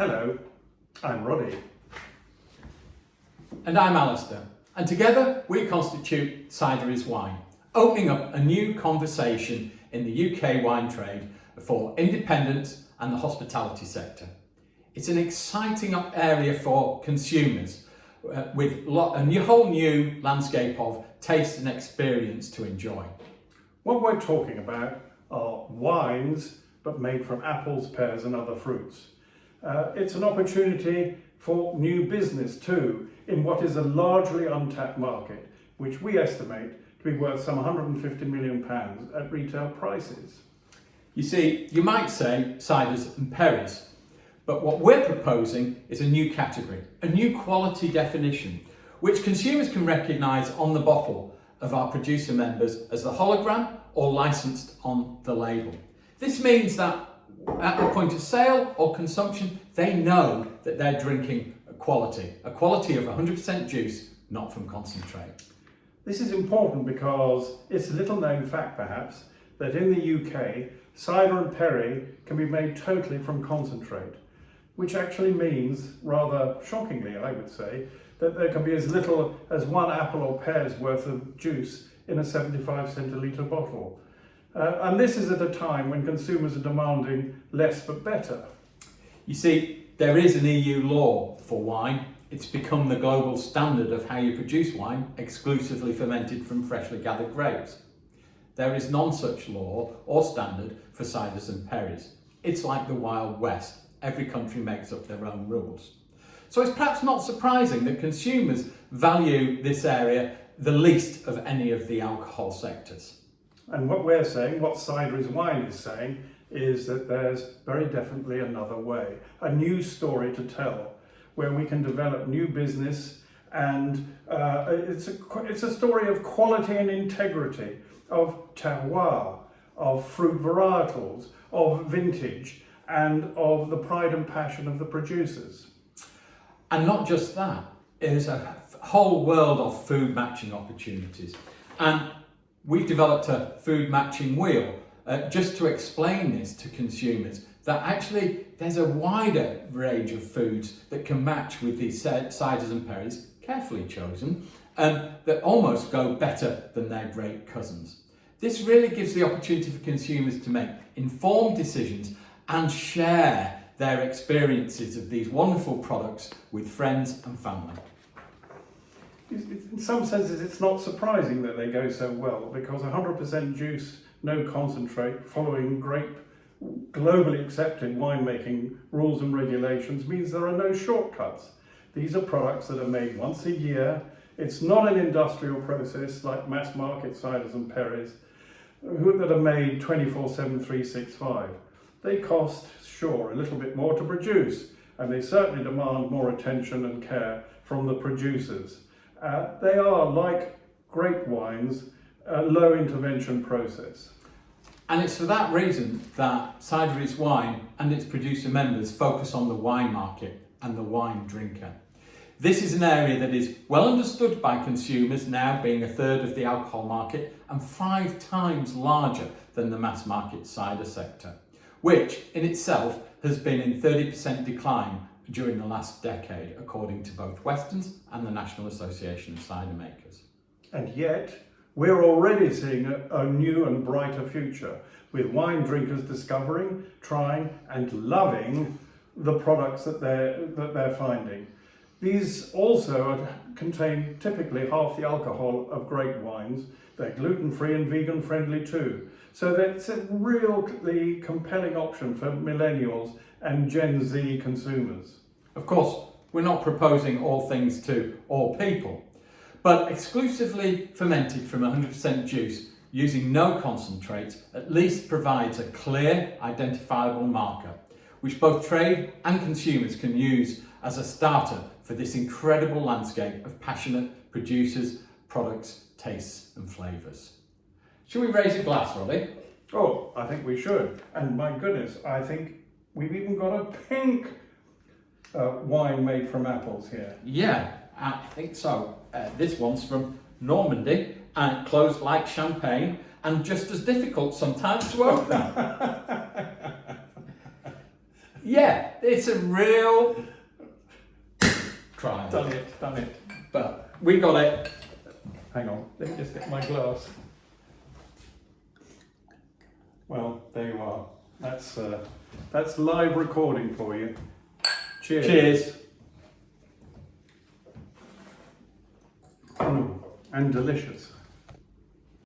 Hello, I'm Roddy. And I'm Alistair, and together we constitute Cider Is Wine, opening up a new conversation in the UK wine trade for independents and the hospitality sector. It's an exciting area for consumers with a whole new landscape of taste and experience to enjoy. What we're talking about are wines, but made from apples, pears and other fruits. It's an opportunity for new business too, in what is a largely untapped market, which we estimate to be worth some £150 million at retail prices. You see, you might say ciders and perries, but what we're proposing is a new category, a new quality definition, which consumers can recognise on the bottle of our producer members as the hologram or licensed on the label. This means that at the point of sale or consumption, they know that they're drinking a quality of 100% juice, not from concentrate. This is important because it's a little known fact perhaps that in the UK, cider and perry can be made totally from concentrate, which actually means, rather shockingly I would say, that there can be as little as one apple or pear's worth of juice in a 75 centilitre bottle. And this is at a time when consumers are demanding less but better. You see, there is an EU law for wine. It's become the global standard of how you produce wine, exclusively fermented from freshly gathered grapes. There is none such law or standard for ciders and perries. It's like the Wild West. Every country makes up their own rules. So it's perhaps not surprising that consumers value this area the least of any of the alcohol sectors. And what we're saying, what Cider Is Wine is saying, is that there's very definitely another way, a new story to tell, where we can develop new business, and it's a story of quality and integrity, of terroir, of fruit varietals, of vintage, and of the pride and passion of the producers. And not just that, there's a whole world of food matching opportunities. And we've developed a food matching wheel just to explain this to consumers, that actually there's a wider range of foods that can match with these ciders and perries, carefully chosen, that almost go better than their great cousins. This really gives the opportunity for consumers to make informed decisions and share their experiences of these wonderful products with friends and family. In some senses, it's not surprising that they go so well, because 100% juice, no concentrate, following great globally accepted winemaking rules and regulations means there are no shortcuts. These are products that are made once a year. It's not an industrial process like mass market ciders and perries that are made 24/7, 365. They cost, sure, a little bit more to produce, and they certainly demand more attention and care from the producers. They are, like grape wines, a low intervention process. And it's for that reason that Cider Is Wine and its producer members focus on the wine market and the wine drinker. This is an area that is well understood by consumers, now being a third of the alcohol market and 5 times larger than the mass market cider sector, which in itself has been in 30% decline during the last decade, according to both Weston's and the National Association of Cider Makers. And yet, we're already seeing a new and brighter future, with wine drinkers discovering, trying and loving the products that they're finding. These also contain typically half the alcohol of grape wines. They're gluten-free and vegan-friendly too. So that's a really compelling option for millennials and Gen Z consumers. Of course, we're not proposing all things to all people, but exclusively fermented from 100% juice using no concentrates at least provides a clear, identifiable marker, which both trade and consumers can use as a starter for this incredible landscape of passionate producers, products, tastes and flavours. Shall we raise a glass, Roddy? Oh, I think we should. And my goodness, I think we've even got a pink wine made from apples here. Yeah, I think so. This one's from Normandy and closed like champagne and just as difficult sometimes to open. Yeah, it's a real triumph. Done it. But we got it. Hang on, let me just get my glass. Well, there you are. That's live recording for you. Cheers. Cheers. And delicious.